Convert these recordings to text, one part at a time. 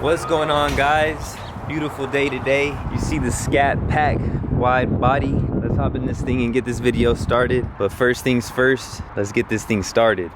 What's going on, guys? Beautiful day today. You see the Scat pack wide body. Let's hop in this thing and get this video started. But first things first, let's get this thing started.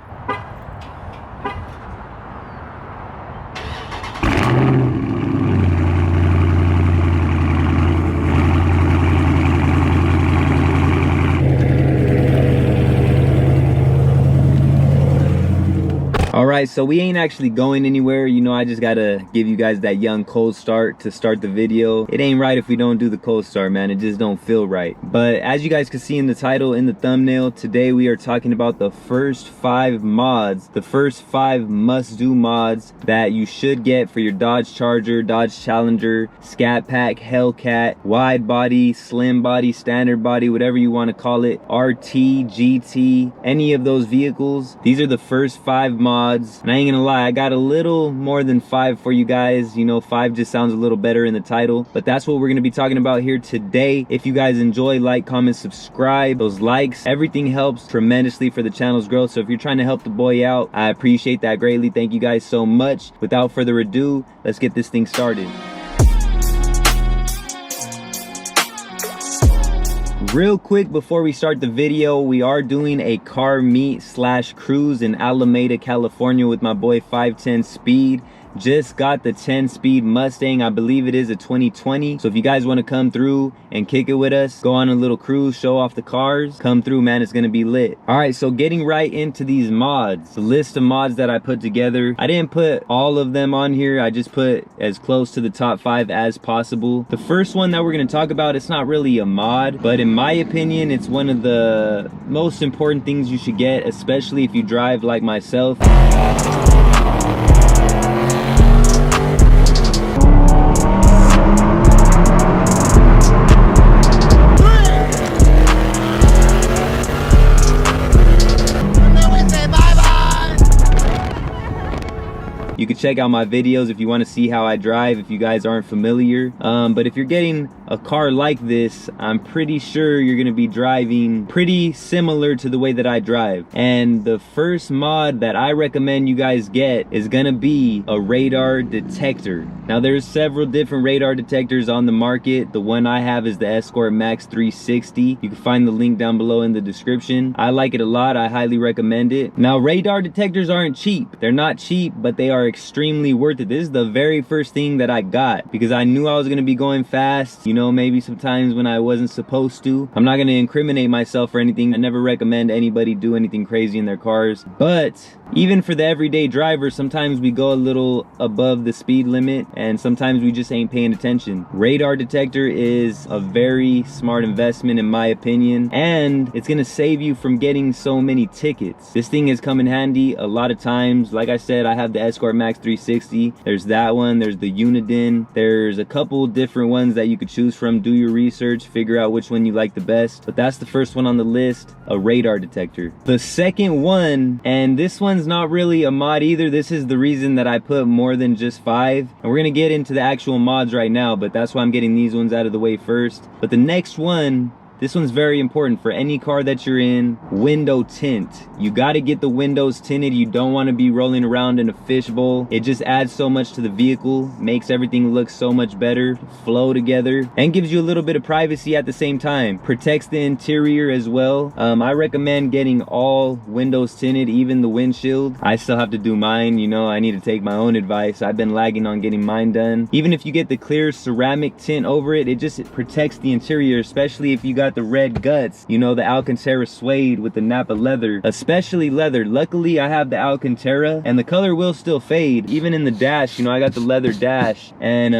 Alright, so we ain't actually going anywhere. You know, I just gotta give you guys that young cold start to start the video. It ain't right if we don't do the cold start, man. It just don't feel right. But as you guys can see in the title, in the thumbnail, today we are talking about the first 5 mods, the first 5 must-do mods that you should get for your Dodge Charger, Dodge Challenger, Scat Pack, Hellcat, wide body, slim body, standard body, whatever you want to call it, RT, GT, any of those vehicles. These are the first 5 mods. And I ain't gonna lie, I got a little more than 5 for you guys. You know, 5 just sounds a little better in the title, but that's what we're gonna be talking about here today. If you guys enjoy, like, comment, subscribe. Those likes, everything helps tremendously for the channel's growth. So if you're trying to help the boy out, I appreciate that greatly. Thank you guys so much. Without further ado, let's get this thing started. Real quick before we start the video, we are doing a car meet / cruise in Alameda, California with my boy 510 Speed. Just got the 10-speed Mustang. I believe it is a 2020. So if you guys want to come through and kick it with us, go on a little cruise, show off the cars, come through, man. It's gonna be lit. All right, so getting right into these mods, the list of mods that I put together. I didn't put all of them on here. I just put as close to the top 5 as possible. The first one that we're gonna talk about, it's not really a mod, but in my opinion, it's one of the most important things you should get, especially if you drive like myself. You can check out my videos if you want to see how I drive, if you guys aren't familiar. But if you're getting a car like this, I'm pretty sure you're going to be driving pretty similar to the way that I drive. And the first mod that I recommend you guys get is going to be a radar detector. Now there's several different radar detectors on the market. The one I have is the Escort Max 360. You can find the link down below in the description. I like it a lot. I highly recommend it. Now radar detectors aren't cheap. They're not cheap, but they are extremely worth it. This is the very first thing that I got because I knew I was going to be going fast, you know, maybe sometimes when I wasn't supposed to. I'm not going to incriminate myself or anything. I never recommend anybody do anything crazy in their cars, but even for the everyday driver, sometimes we go a little above the speed limit and sometimes we just ain't paying attention. Radar detector is a very smart investment in my opinion, and it's going to save you from getting so many tickets. This thing has come in handy a lot of times. Like I said, I have the Escort Max 360. There's that one. There's the Uniden. There's a couple different ones that you could choose from. Do your research, figure out which one you like the best. But that's the first one on the list, a radar detector. The second one, and this one's not really a mod either. This is the reason that I put more than just 5. And we're gonna get into the actual mods right now, but that's why I'm getting these ones out of the way first. But the next one, this one's very important for any car that you're in. Window tint. You got to get the windows tinted. You don't want to be rolling around in a fishbowl. It just adds so much to the vehicle, makes everything look so much better, flow together, and gives you a little bit of privacy at the same time. Protects the interior as well. I recommend getting all windows tinted, even the windshield. I still have to do mine, you know, I need to take my own advice. I've been lagging on getting mine done. Even if you get the clear ceramic tint over it, it just protects the interior, especially if you got the red guts, you know, the Alcantara suede with the Napa leather, especially leather. Luckily I have the Alcantara and the color will still fade. Even in the dash, you know, I got the leather dash, and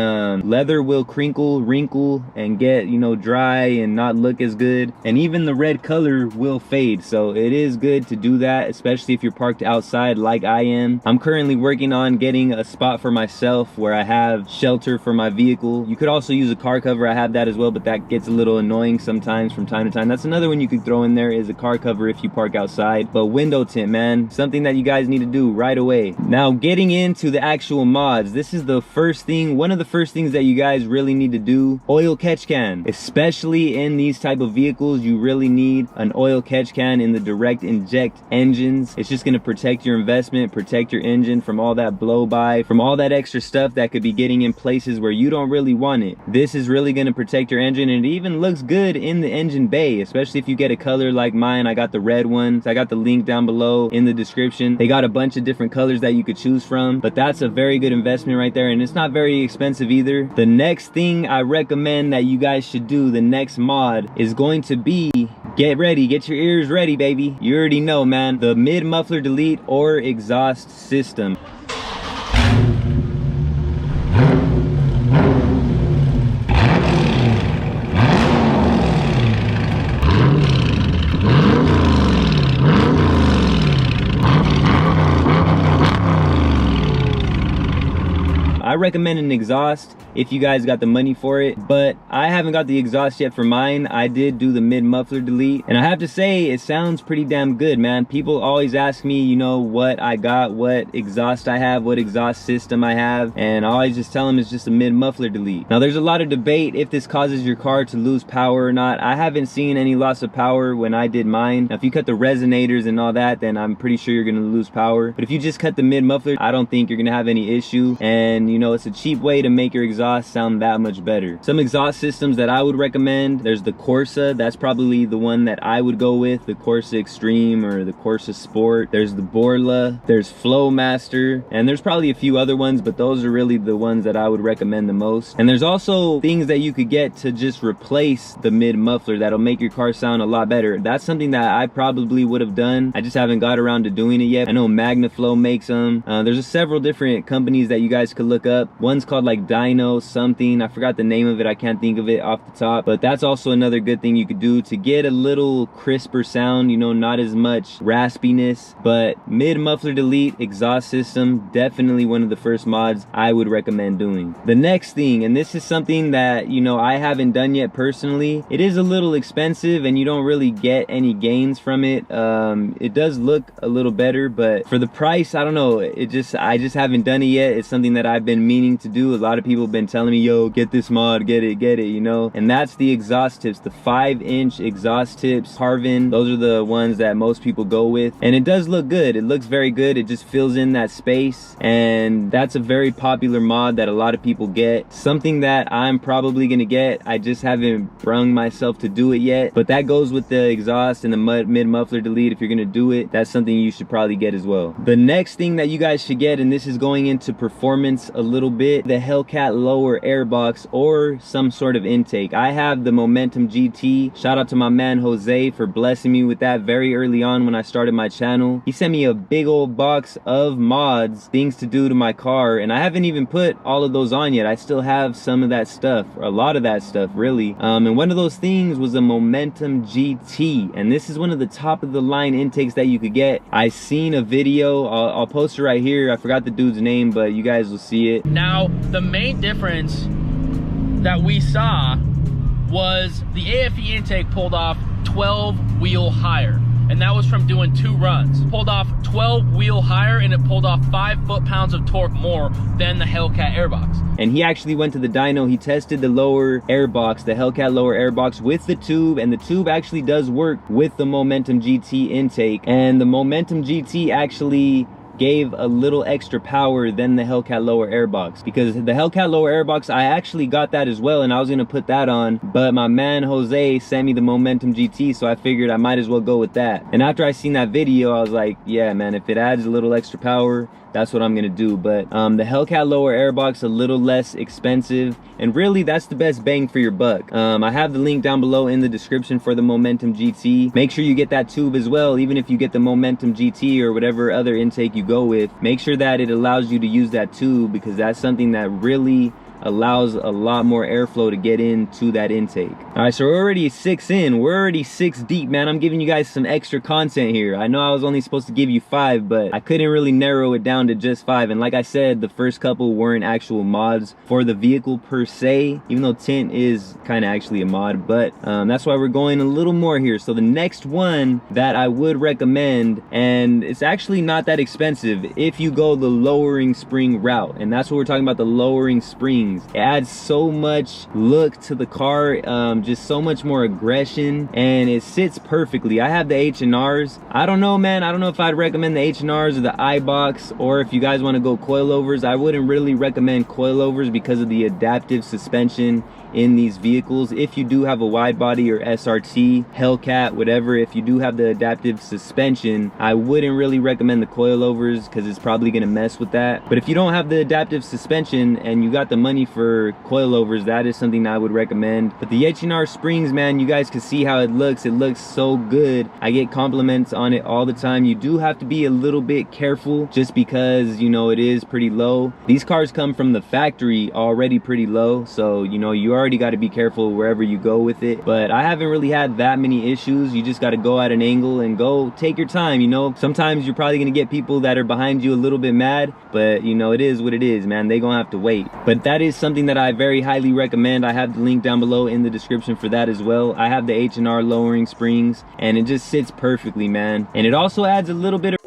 leather will crinkle, wrinkle, and get, you know, dry and not look as good, and even the red color will fade. So it is good to do that, especially if you're parked outside like I am. I'm currently working on getting a spot for myself where I have shelter for my vehicle. You could also use a car cover. I have that as well, but that gets a little annoying sometimes. times from time to time. That's another one you could throw in there, is a car cover if you park outside. But window tint, man, something that you guys need to do right away. Now, getting into the actual mods, this is the first thing, one of the first things that you guys really need to do. Oil catch can. Especially in these type of vehicles, you really need an oil catch can in the direct inject engines. It's just going to protect your investment, protect your engine from all that blow by, from all that extra stuff that could be getting in places where you don't really want it. This is really going to protect your engine, and it even looks good in the engine bay, especially if you get a color like mine. I got the red one, so I got the link down below in the description. They got a bunch of different colors that you could choose from, but that's a very good investment right there, and it's not very expensive either. The next thing I recommend that you guys should do, the next mod, is going to be, get ready, get your ears ready, baby. You already know, man, the mid muffler delete or exhaust system. I recommend an exhaust if you guys got the money for it, but I haven't got the exhaust yet for mine. I did do the mid muffler delete, and I have to say it sounds pretty damn good, man. People always ask me, you know, what I got, what exhaust I have, what exhaust system I have, and I always just tell them it's just a mid muffler delete. Now, there's a lot of debate if this causes your car to lose power or not. I haven't seen any loss of power when I did mine. Now, if you cut the resonators and all that, then I'm pretty sure you're gonna lose power, but if you just cut the mid muffler, I don't think you're gonna have any issue. And you know, it's a cheap way to make your exhaust sound that much better. Some exhaust systems that I would recommend, there's the Corsa. That's probably the one that I would go with, the Corsa Extreme or the Corsa Sport. There's the Borla, there's Flowmaster, and there's probably a few other ones, but those are really the ones that I would recommend the most. And there's also things that you could get to just replace the mid muffler that'll make your car sound a lot better. That's something that I probably would have done. I just haven't got around to doing it yet. I know MagnaFlow makes them. There's several different companies that you guys could look up. One's called like Dino something, I forgot the name of it, I can't think of it off the top, but that's also another good thing you could do to get a little crisper sound, you know, not as much raspiness. But mid muffler delete exhaust system, definitely one of the first mods I would recommend doing. The next thing, and this is something that, you know, I haven't done yet personally, it is a little expensive and you don't really get any gains from it. It does look a little better, but for the price, I don't know, I just haven't done it yet. It's something that I've been meaning to do. A lot of people have been telling me, yo, get this mod, get it, you know. And that's the exhaust tips, the 5-inch exhaust tips, Carvin. Those are the ones that most people go with, and it does look good. It looks very good. It just fills in that space, and that's a very popular mod that a lot of people get. Something that I'm probably gonna get. I just haven't brung myself to do it yet, but that goes with the exhaust and the mid muffler delete. If you're gonna do it, that's something you should probably get as well. The next thing that you guys should get, and this is going into performance a little bit, the Hellcat lower airbox or some sort of intake. I have the Momentum GT. Shout out to my man Jose for blessing me with that very early on when I started my channel. He sent me a big old box of mods, things to do to my car, and I haven't even put all of those on yet. I still have some of that stuff, or a lot of that stuff really. And one of those things was a Momentum GT, and this is one of the top of the line intakes that you could get. I seen a video, I'll post it right here. I forgot the dude's name, but you guys will see it. Now, the main difference that we saw was the AFE intake pulled off 12 wheel higher, and that was from doing 2 runs. Pulled off 12 wheel higher, and it pulled off 5 foot-pounds of torque more than the Hellcat airbox. And he actually went to the dyno, he tested the lower airbox, the Hellcat lower airbox with the tube, and the tube actually does work with the Momentum GT intake, and the Momentum GT actually gave a little extra power than the Hellcat lower airbox, because the Hellcat lower airbox, I actually got that as well and I was gonna put that on, but my man Jose sent me the Momentum GT, so I figured I might as well go with that. And after I seen that video, I was like, yeah man, if it adds a little extra power, that's what I'm gonna do. But the Hellcat lower airbox, a little less expensive, and really that's the best bang for your buck. I have the link down below in the description for the Momentum GT. Make sure you get that tube as well. Even if you get the Momentum GT or whatever other intake you go with, make sure that it allows you to use that tube, because that's something that really allows a lot more airflow to get into that intake. All right, so we're already 6 in. We're already 6 deep, man. I'm giving you guys some extra content here. I know I was only supposed to give you 5, but I couldn't really narrow it down to just 5. And like I said, the first couple weren't actual mods for the vehicle per se, even though Tint is kind of actually a mod, but that's why we're going a little more here. So the next one that I would recommend, and it's actually not that expensive if you go the lowering spring route, and that's what we're talking about, the lowering springs. It adds so much look to the car, just so much more aggression, and it sits perfectly. I have the H&Rs. I don't know, man, I don't know if I'd recommend the H&Rs or the iBox, or if you guys want to go coilovers. I wouldn't really recommend coilovers because of the adaptive suspension in these vehicles. If you do have a wide body or SRT, Hellcat, whatever, if you do have the adaptive suspension, I wouldn't really recommend the coilovers because it's probably going to mess with that. But if you don't have the adaptive suspension and you got the money for coilovers, that is something I would recommend. But the H&R springs, man, you guys can see how it looks. It looks so good. I get compliments on it all the time. You do have to be a little bit careful just because, you know, it is pretty low. These cars come from the factory already pretty low, so, you know, you already got to be careful wherever you go with it. But I haven't really had that many issues. You just got to go at an angle and go take your time. You know, sometimes you're probably going to get people that are behind you a little bit mad, but you know, it is what it is, man. They gonna have to wait. But that is something that I very highly recommend. I have the link down below in the description for that as well. I have the H&R lowering springs, and it just sits perfectly, man. And it also adds a little bit of...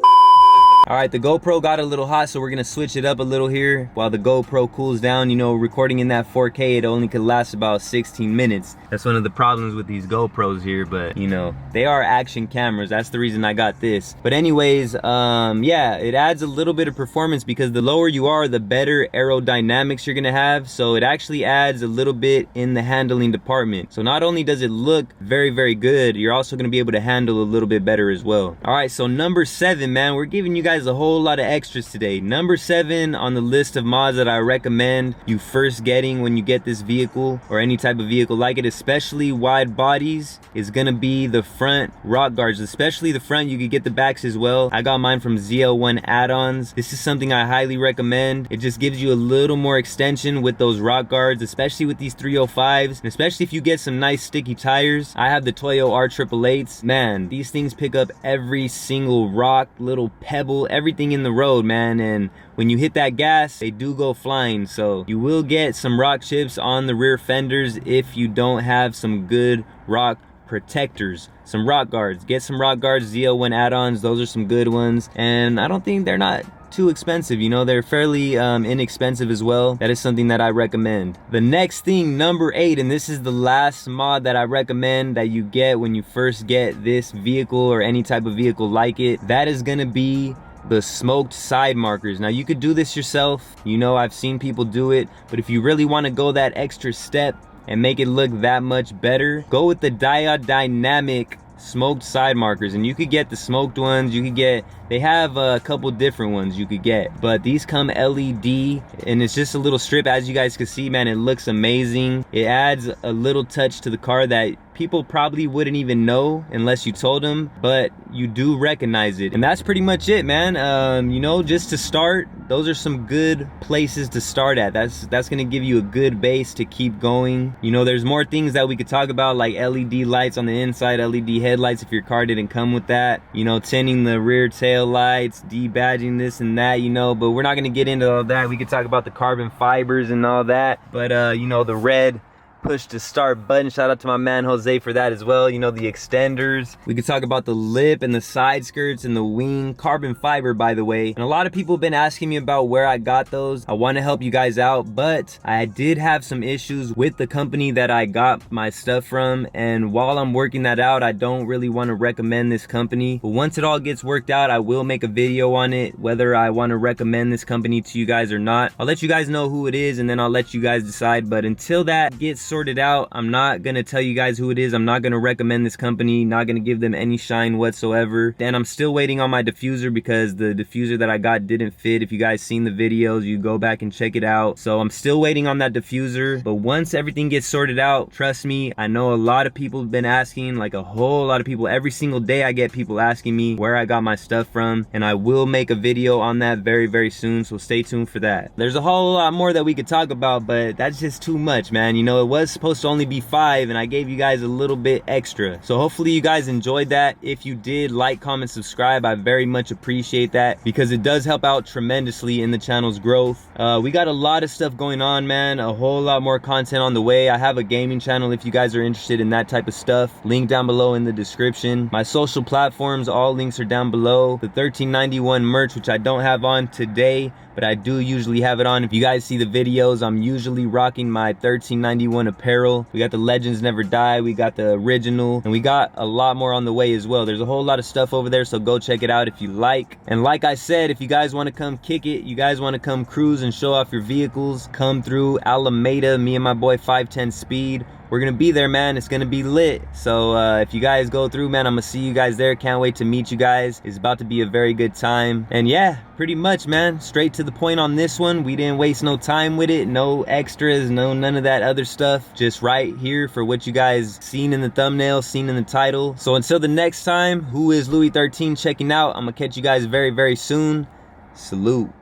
All right, the GoPro got a little hot, so we're gonna switch it up a little here while the GoPro cools down. You know, recording in that 4K, it only could last about 16 minutes. That's one of the problems with these GoPros here, but you know, they are action cameras. That's the reason I got this. But anyways, yeah, it adds a little bit of performance because the lower you are, the better aerodynamics you're gonna have. So it actually adds a little bit in the handling department. So not only does it look very, very good, you're also gonna be able to handle a little bit better as well. All right, so number 7, man, we're giving you guys a whole lot of extras today. Number 7 on the list of mods that I recommend you first getting when you get this vehicle or any type of vehicle like it, especially wide bodies, is gonna be the front rock guards. Especially the front, you could get the backs as well. I got mine from ZL1 add-ons. This is something I highly recommend. It just gives you a little more extension with those rock guards, especially with these 305s, and especially if you get some nice sticky tires. I have the Toyo R888s. Man, these things pick up every single rock, little pebble, everything in the road, man. And when you hit that gas, they do go flying. So you will get some rock chips on the rear fenders if you don't have some good rock protectors. Some rock guards. Get some rock guards, ZL1 add-ons. Those are some good ones, and I don't think they're not too expensive. You know, they're fairly inexpensive as well. That is something that I recommend. The next thing, number 8, and this is the last mod that I recommend that you get when you first get this vehicle or any type of vehicle like it, that is gonna be the smoked side markers. Now you could do this yourself, you know, I've seen people do it, but if you really want to go that extra step and make it look that much better, go with the diodynamic smoked side markers. And you could get the smoked ones, you could get, they have a couple different ones you could get, but these come LED, and it's just a little strip. As you guys can see, man, it looks amazing. It adds a little touch to the car that people probably wouldn't even know unless you told them, but you do recognize it. And that's pretty much it, man. You know, just to start, those are some good places to start at. That's gonna give you a good base to keep going. You know, there's more things that we could talk about, like LED lights on the inside, LED headlights if your car didn't come with that, you know, tinting the rear tail lights, debadging this and that, you know, but we're not gonna get into all that. We could talk about the carbon fibers and all that, but you know, the red push to start button, shout out to my man Jose for that as well. You know, the extenders, we could talk about the lip and the side skirts and the wing, carbon fiber, by the way. And a lot of people have been asking me about where I got those. I want to help you guys out, but I did have some issues with the company that I got my stuff from, and while I'm working that out, I don't really want to recommend this company. But once it all gets worked out, I will make a video on it, whether I want to recommend this company to you guys or not. I'll let you guys know who it is, and then I'll let you guys decide. But until that gets sorted out. I'm not gonna tell you guys who it is. I'm not gonna recommend this company, not gonna give them any shine whatsoever. And I'm still waiting on my diffuser because the diffuser that I got didn't fit. If you guys seen the videos, you go back and check it out. So I'm still waiting on that diffuser, but once everything gets sorted out, trust me, I know a lot of people have been asking, like a whole lot of people. Every single day I get people asking me where I got my stuff from, and I will make a video on that very, very soon, so stay tuned for that. There's a whole lot more that we could talk about, but that's just too much, man. You know, it was supposed to only be 5, and I gave you guys a little bit extra. So hopefully you guys enjoyed that. If you did, like, comment, subscribe. I very much appreciate that because it does help out tremendously in the channel's growth. We got a lot of stuff going on, man. A whole lot more content on the way. I have a gaming channel if you guys are interested in that type of stuff. Link down below in the description. My social platforms, all links are down below. The 1391 merch, which I don't have on today, but I do usually have it on. If you guys see the videos, I'm usually rocking my 1391 apparel. We got the Legends Never Die, we got the original, and we got a lot more on the way as well. There's a whole lot of stuff over there, so go check it out if you like. And like I said, if you guys want to come kick it, you guys want to come cruise and show off your vehicles, come through Alameda, me and my boy 510 Speed. We're gonna be there, man. It's gonna be lit. So if you guys go through, man, I'm gonna see you guys there. Can't wait to meet you guys. It's about to be a very good time. And yeah, pretty much, man, straight to the point on this one. We didn't waste no time with it. No extras, none of that other stuff. Just right here for what you guys seen in the thumbnail, seen in the title. So until the next time, who is LouieXIII checking out. I'm gonna catch you guys very, very soon. Salute.